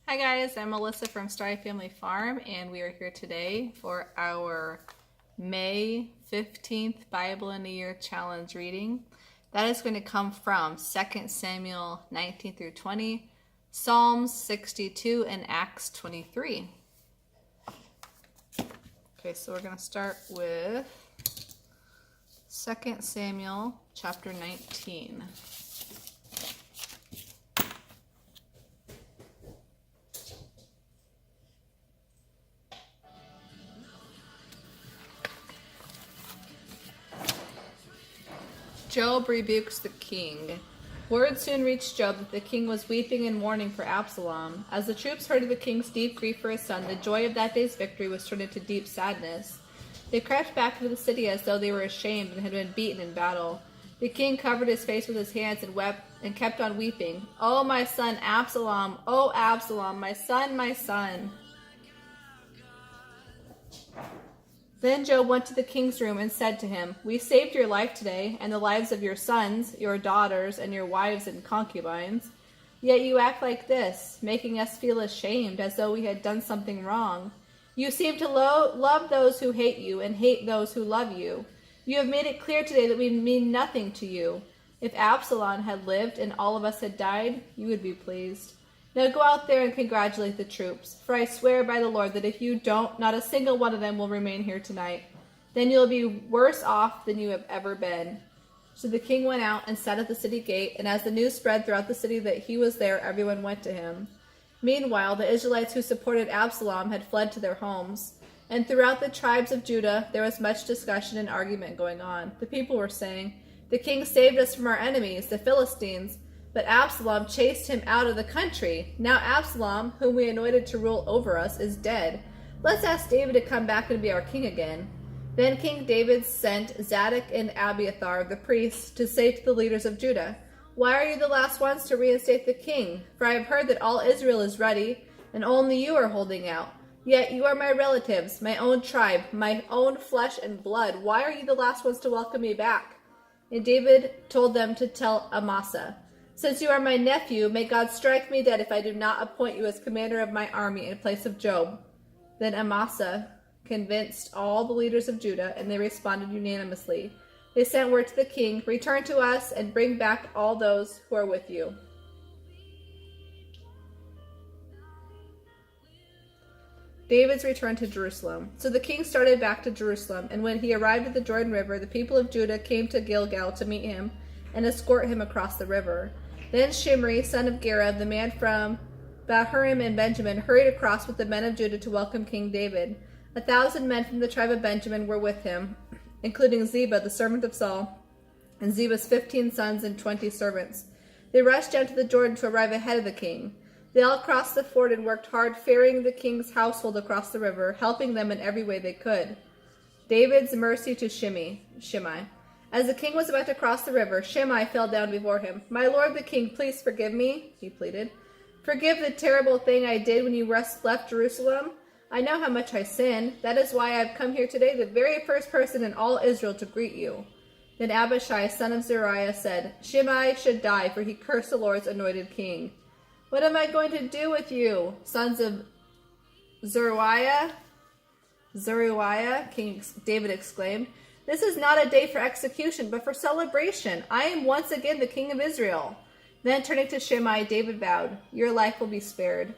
Hi guys, I'm Melissa from Starry Family Farm, and we are here today for our May 15th Bible in a Year Challenge reading. That is going to come from 2 Samuel 19 through 20, Psalms 62, and Acts 23. Okay, so we're going to start with 2 Samuel chapter 19. Job rebukes the king. Word soon reached Job that the king was weeping and mourning for Absalom. As the troops heard of the king's deep grief for his son, the joy of that day's victory was turned into deep sadness. They crept back into the city as though they were ashamed and had been beaten in battle. The king covered his face with his hands and wept and kept on weeping. "Oh, my son Absalom! Oh, Absalom! My son, my son!" Then Job went to the king's room and said to him, "We saved your life today, and the lives of your sons, your daughters, and your wives and concubines. Yet you act like this, making us feel ashamed, as though we had done something wrong. You seem to love those who hate you, and hate those who love you. You have made it clear today that we mean nothing to you. If Absalom had lived and all of us had died, you would be pleased. Now go out there and congratulate the troops, for I swear by the Lord that if you don't, not a single one of them will remain here tonight. Then you'll be worse off than you have ever been." So the king went out and sat at the city gate, and as the news spread throughout the city that he was there, everyone went to him. Meanwhile, the Israelites who supported Absalom had fled to their homes. And throughout the tribes of Judah, there was much discussion and argument going on. The people were saying, "The king saved us from our enemies, the Philistines, but Absalom chased him out of the country. Now Absalom, whom we anointed to rule over us, is dead. Let's ask David to come back and be our king again." Then King David sent Zadok and Abiathar, the priests, to say to the leaders of Judah, "Why are you the last ones to reinstate the king? For I have heard that all Israel is ready, and only you are holding out. Yet you are my relatives, my own tribe, my own flesh and blood. Why are you the last ones to welcome me back?" And David told them to tell Amasa, "Since you are my nephew, may God strike me dead if I do not appoint you as commander of my army in place of Job." Then Amasa convinced all the leaders of Judah, and they responded unanimously. They sent word to the king, "Return to us and bring back all those who are with you." David's return to Jerusalem. So the king started back to Jerusalem, and when he arrived at the Jordan River, the people of Judah came to Gilgal to meet him and escort him across the river. Then Shimri, son of Gera, the man from Bahurim and Benjamin, hurried across with the men of Judah to welcome King David. 1,000 men from the tribe of Benjamin were with him, including Ziba, the servant of Saul, and Ziba's 15 sons and 20 servants. They rushed down to the Jordan to arrive ahead of the king. They all crossed the ford and worked hard, ferrying the king's household across the river, helping them in every way they could. David's mercy to Shimei. As the king was about to cross the river, Shimei fell down before him. "My lord the king, please forgive me," he pleaded. "Forgive the terrible thing I did when you left Jerusalem. I know how much I sinned. That is why I have come here today, the very first person in all Israel to greet you." Then Abishai, son of Zeruiah, said, "Shimei should die, for he cursed the Lord's anointed king." "What am I going to do with you, sons of Zeruiah?" King David exclaimed. "This is not a day for execution, but for celebration. I am once again the king of Israel." Then turning to Shimei, David vowed, "Your life will be spared."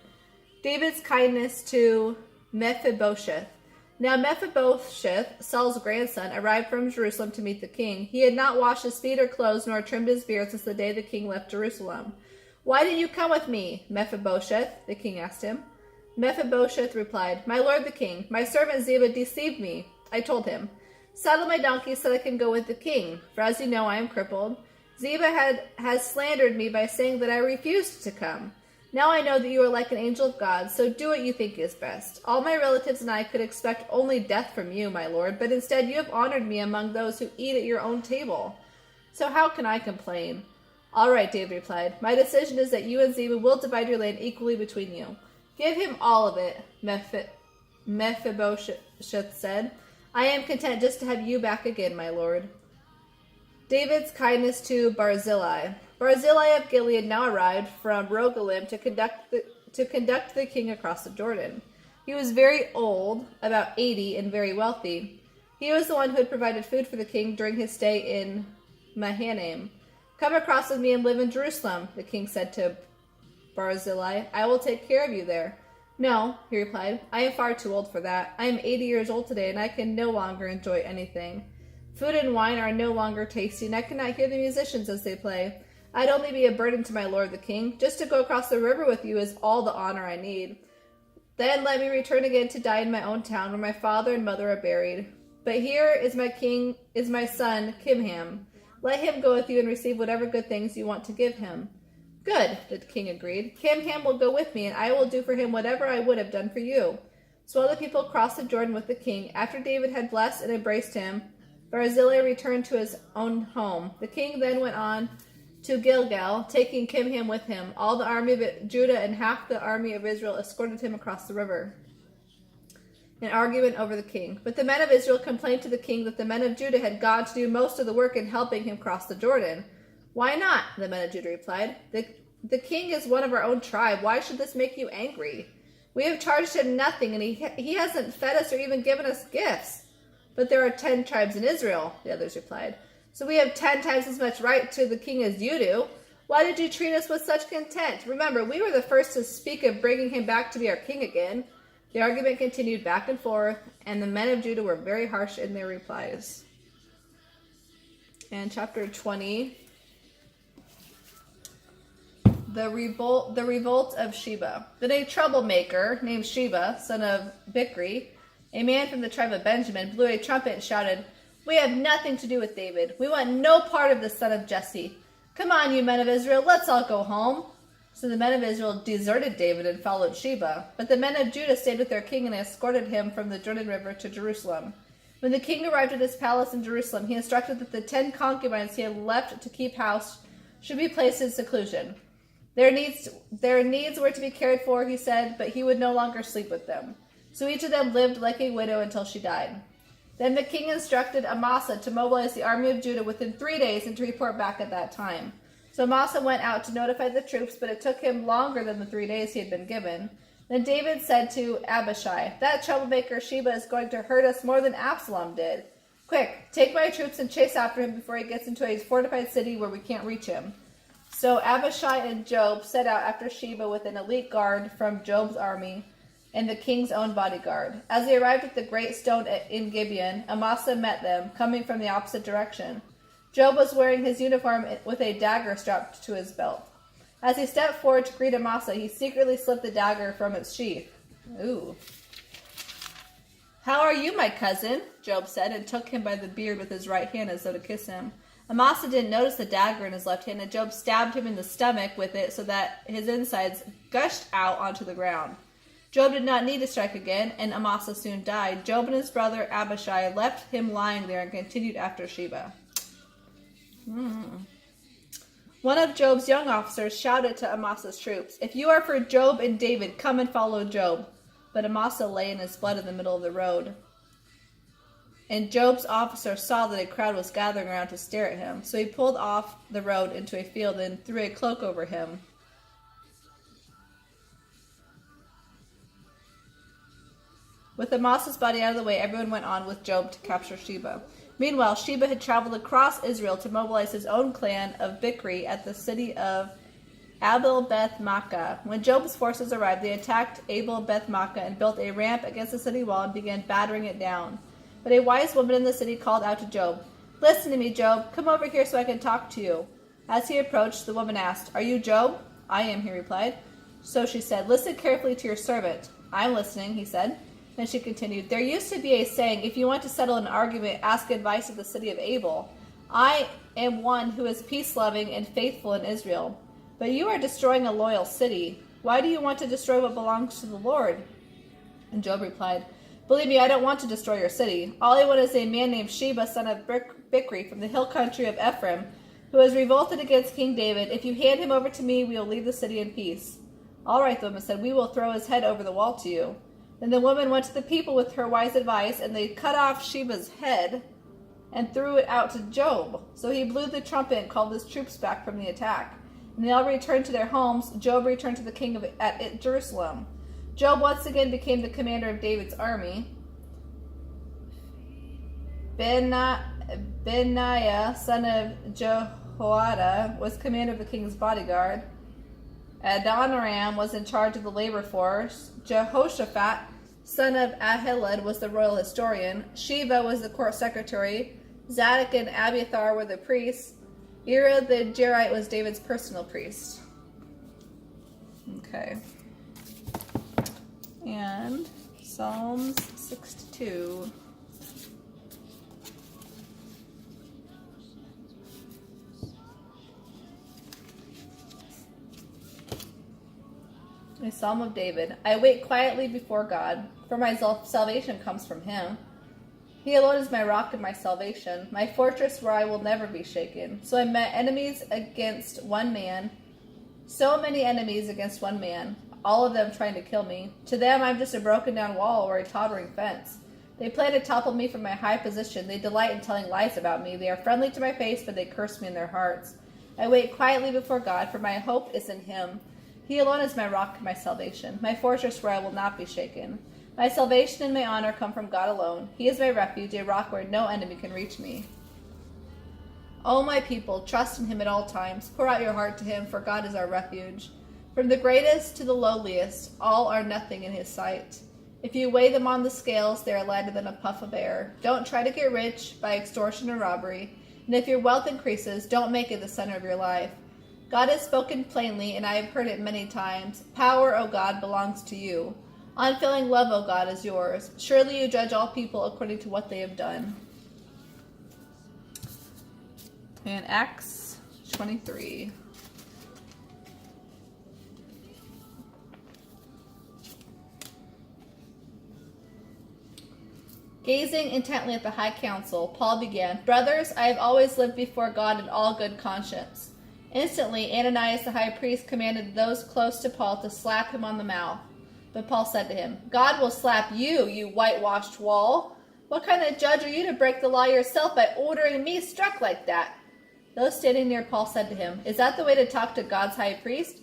David's kindness to Mephibosheth. Now Mephibosheth, Saul's grandson, arrived from Jerusalem to meet the king. He had not washed his feet or clothes, nor trimmed his beard since the day the king left Jerusalem. "Why didn't you come with me, Mephibosheth?" the king asked him. Mephibosheth replied, "My lord the king, my servant Ziba deceived me. I told him, 'Saddle my donkey so that I can go with the king,' for as you know I am crippled. Ziba has slandered me by saying that I refused to come. Now I know that you are like an angel of God, so do what you think is best. All my relatives and I could expect only death from you, my lord, but instead you have honored me among those who eat at your own table. So how can I complain?" "All right," David replied. "My decision is that you and Ziba will divide your land equally between you." "Give him all of it," Mephibosheth said. "I am content just to have you back again, my lord." David's kindness to Barzillai. Barzillai of Gilead now arrived from Rogelim to conduct the king across the Jordan. He was very old, about 80, and very wealthy. He was the one who had provided food for the king during his stay in Mahanaim. "Come across with me and live in Jerusalem," the king said to Barzillai. "I will take care of you there." "No," he replied. "I am far too old for that. I am 80 years old today, and I can no longer enjoy anything. Food and wine are no longer tasty, and I cannot hear the musicians as they play. I'd only be a burden to my lord the king. Just to go across the river with you is all the honor I need. Then let me return again to die in my own town, where my father and mother are buried. But here is my son, Kimham. Let him go with you and receive whatever good things you want to give him." "Good," the king agreed. "Kimham will go with me, and I will do for him whatever I would have done for you." So all the people crossed the Jordan with the king. After David had blessed and embraced him, Barzillai returned to his own home. The king then went on to Gilgal, taking Kimham with him. All the army of Judah and half the army of Israel escorted him across the river. An argument over the king. But the men of Israel complained to the king that the men of Judah had gone to do most of the work in helping him cross the Jordan. "Why not?" the men of Judah replied. The king is one of our own tribe. Why should this make you angry? We have charged him nothing, and he hasn't fed us or even given us gifts." "But there are 10 tribes in Israel," the others replied. "So we have 10 times as much right to the king as you do. Why did you treat us with such contempt? Remember, we were the first to speak of bringing him back to be our king again." The argument continued back and forth, and the men of Judah were very harsh in their replies. And chapter 20, the revolt of Sheba. Then a troublemaker named Sheba, son of Bichri, a man from the tribe of Benjamin, blew a trumpet and shouted, "We have nothing to do with David. We want no part of the son of Jesse. Come on, you men of Israel, let's all go home." So the men of Israel deserted David and followed Sheba. But the men of Judah stayed with their king and escorted him from the Jordan River to Jerusalem. When the king arrived at his palace in Jerusalem, he instructed that the 10 concubines he had left to keep house should be placed in seclusion. Their needs were to be cared for, he said, but he would no longer sleep with them. So each of them lived like a widow until she died. Then the king instructed Amasa to mobilize the army of Judah within 3 days and to report back at that time. So Amasa went out to notify the troops, but it took him longer than the 3 days he had been given. Then David said to Abishai, "That troublemaker Sheba is going to hurt us more than Absalom did. Quick, take my troops and chase after him before he gets into a fortified city where we can't reach him." So Abishai and Joab set out after Sheba with an elite guard from Joab's army and the king's own bodyguard. As they arrived at the great stone in Gibeon, Amasa met them, coming from the opposite direction. Joab was wearing his uniform with a dagger strapped to his belt. As he stepped forward to greet Amasa, he secretly slipped the dagger from its sheath. "Ooh. How are you, my cousin?" Joab said, and took him by the beard with his right hand as though to kiss him. Amasa didn't notice the dagger in his left hand, and Joab stabbed him in the stomach with it so that his insides gushed out onto the ground. Joab did not need to strike again, and Amasa soon died. Joab and his brother Abishai left him lying there and continued after Sheba. One of Joab's young officers shouted to Amasa's troops, "If you are for Joab and David, come and follow Joab." But Amasa lay in his blood in the middle of the road. And Joab's officer saw that a crowd was gathering around to stare at him. So he pulled off the road into a field and threw a cloak over him. With Amasa's body out of the way, everyone went on with Joab to capture Sheba. Meanwhile, Sheba had traveled across Israel to mobilize his own clan of Bichri at the city of Abel-Beth-Makkah. When Joab's forces arrived, they attacked Abel-Beth-Makkah and built a ramp against the city wall and began battering it down. But a wise woman in the city called out to Joab, "Listen to me, Joab. Come over here so I can talk to you." As he approached, the woman asked, "Are you Joab?" "I am," he replied. So she said, "Listen carefully to your servant." "I'm listening," he said. Then she continued, "There used to be a saying, if you want to settle an argument, ask advice of the city of Abel. I am one who is peace-loving and faithful in Israel. But you are destroying a loyal city. Why do you want to destroy what belongs to the Lord?" And Joab replied, "Believe me, I don't want to destroy your city. All I want is a man named Sheba, son of Bichri, from the hill country of Ephraim, who has revolted against King David. If you hand him over to me, we will leave the city in peace." "All right," the woman said, "we will throw his head over the wall to you." Then the woman went to the people with her wise advice, and they cut off Sheba's head and threw it out to Joab. So he blew the trumpet and called his troops back from the attack. and they all returned to their homes. Joab returned to the king at Jerusalem. Joab once again became the commander of David's army. Benaiah, son of Jehoiada, was commander of the king's bodyguard. Adoniram was in charge of the labor force. Jehoshaphat, son of Ahilud, was the royal historian. Sheba was the court secretary. Zadok and Abiathar were the priests. Ira the Jerite was David's personal priest. Okay. And Psalms 62. A Psalm of David. I wait quietly before God, for my salvation comes from him. He alone is my rock and my salvation, my fortress where I will never be shaken. So I met enemies against one man, so many enemies against one man, all of them trying to kill me. To them I'm just a broken down wall or a tottering fence. They plan to topple me from my high position. They delight in telling lies about me. They are friendly to my face, but they curse me in their hearts. I wait quietly before God, for my hope is in him. He alone is my rock and my salvation, my fortress where I will not be shaken. My salvation and my honor come from God alone. He is my refuge, a rock where no enemy can reach me. O my people, trust in him at all times. Pour out your heart to him, for God is our refuge. From the greatest to the lowliest, all are nothing in his sight. If you weigh them on the scales, they are lighter than a puff of air. Don't try to get rich by extortion or robbery. And if your wealth increases, don't make it the center of your life. God has spoken plainly, and I have heard it many times. Power, O God, belongs to you. Unfailing love, O God, is yours. Surely you judge all people according to what they have done. And Acts 23. Gazing intently at the high council, Paul began, Brothers, I have always lived before God in all good conscience. Instantly, Ananias the high priest commanded those close to Paul to slap him on the mouth. But Paul said to him, God will slap you, you whitewashed wall. What kind of judge are you to break the law yourself by ordering me struck like that? Those standing near Paul said to him, Is that the way to talk to God's high priest?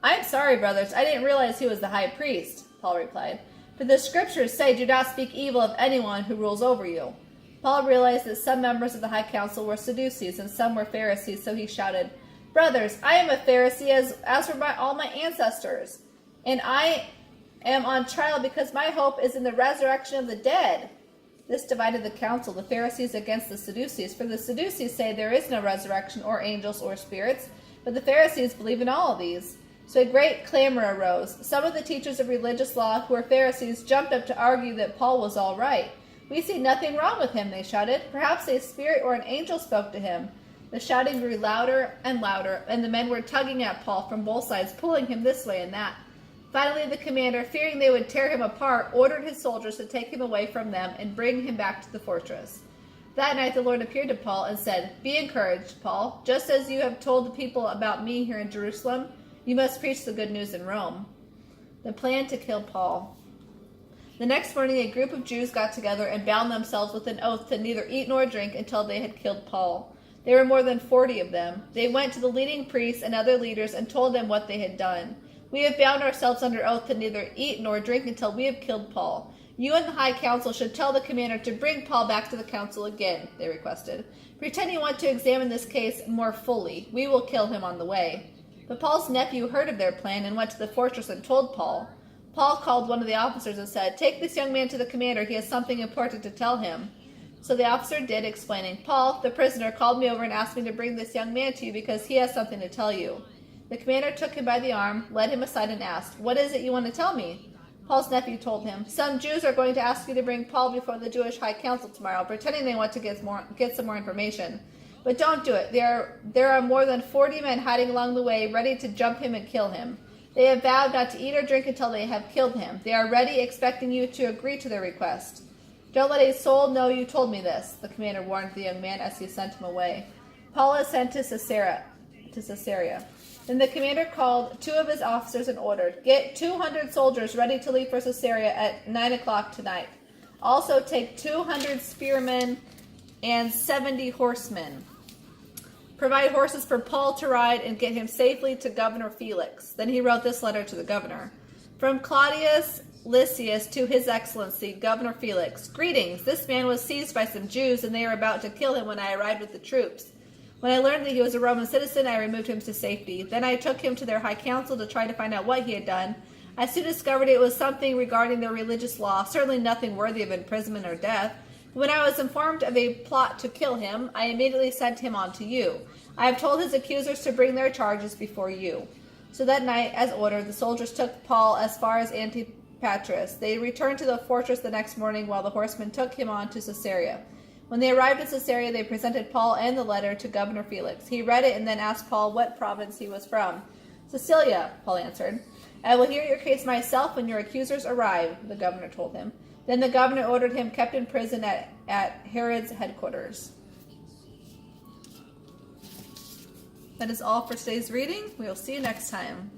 I'm sorry, brothers, I didn't realize he was the high priest, Paul replied. For the scriptures say, Do not speak evil of anyone who rules over you. Paul realized that some members of the high council were Sadducees and some were Pharisees, so he shouted, Brothers, I am a Pharisee as were all my ancestors, and I am on trial because my hope is in the resurrection of the dead. This divided the council, the Pharisees against the Sadducees, for the Sadducees say there is no resurrection or angels or spirits, but the Pharisees believe in all of these. So a great clamor arose. Some of the teachers of religious law who were Pharisees jumped up to argue that Paul was all right. We see nothing wrong with him, they shouted. Perhaps a spirit or an angel spoke to him. The shouting grew louder and louder, and the men were tugging at Paul from both sides, pulling him this way and that. Finally, the commander, fearing they would tear him apart, ordered his soldiers to take him away from them and bring him back to the fortress. That night the Lord appeared to Paul and said, Be encouraged, Paul. Just as you have told the people about me here in Jerusalem, you must preach the good news in Rome. The plan to kill Paul. The next morning a group of Jews got together and bound themselves with an oath to neither eat nor drink until they had killed Paul. There were more than 40 of them. They went to the leading priests and other leaders and told them what they had done. We have bound ourselves under oath to neither eat nor drink until we have killed Paul. You and the high council should tell the commander to bring Paul back to the council again, they requested. Pretend you want to examine this case more fully. We will kill him on the way. But Paul's nephew heard of their plan and went to the fortress and told Paul. Paul called one of the officers and said, Take this young man to the commander. He has something important to tell him. So the officer did, explaining, Paul, the prisoner, called me over and asked me to bring this young man to you because he has something to tell you. The commander took him by the arm, led him aside, and asked, What is it you want to tell me? Paul's nephew told him, Some Jews are going to ask you to bring Paul before the Jewish High Council tomorrow, pretending they want to get some more information. But don't do it. There are more than 40 men hiding along the way, ready to jump him and kill him. They have vowed not to eat or drink until they have killed him. They are ready, expecting you to agree to their request. Don't let a soul know you told me this, the commander warned the young man as he sent him away. Paul is sent to Caesarea. Then the commander called 2 of his officers and ordered, Get 200 soldiers ready to leave for Caesarea at 9 o'clock tonight. Also take 200 spearmen and 70 horsemen. Provide horses for Paul to ride and get him safely to Governor Felix. Then he wrote this letter to the governor. From Claudius Lysias to His Excellency, Governor Felix. Greetings. This man was seized by some Jews, and they are about to kill him when I arrived with the troops. When I learned that he was a Roman citizen, I removed him to safety. Then I took him to their high council to try to find out what he had done. I soon discovered it was something regarding their religious law, certainly nothing worthy of imprisonment or death. When I was informed of a plot to kill him, I immediately sent him on to you. I have told his accusers to bring their charges before you. So that night, as ordered, the soldiers took Paul as far as Antipatris. They returned to the fortress the next morning, while the horsemen took him on to Caesarea. When they arrived at Caesarea, they presented Paul and the letter to Governor Felix. He read it and then asked Paul what province he was from. Cilicia, Paul answered. I will hear your case myself when your accusers arrive, the governor told him. Then the governor ordered him kept in prison at Herod's headquarters. That is all for today's reading. We will see you next time.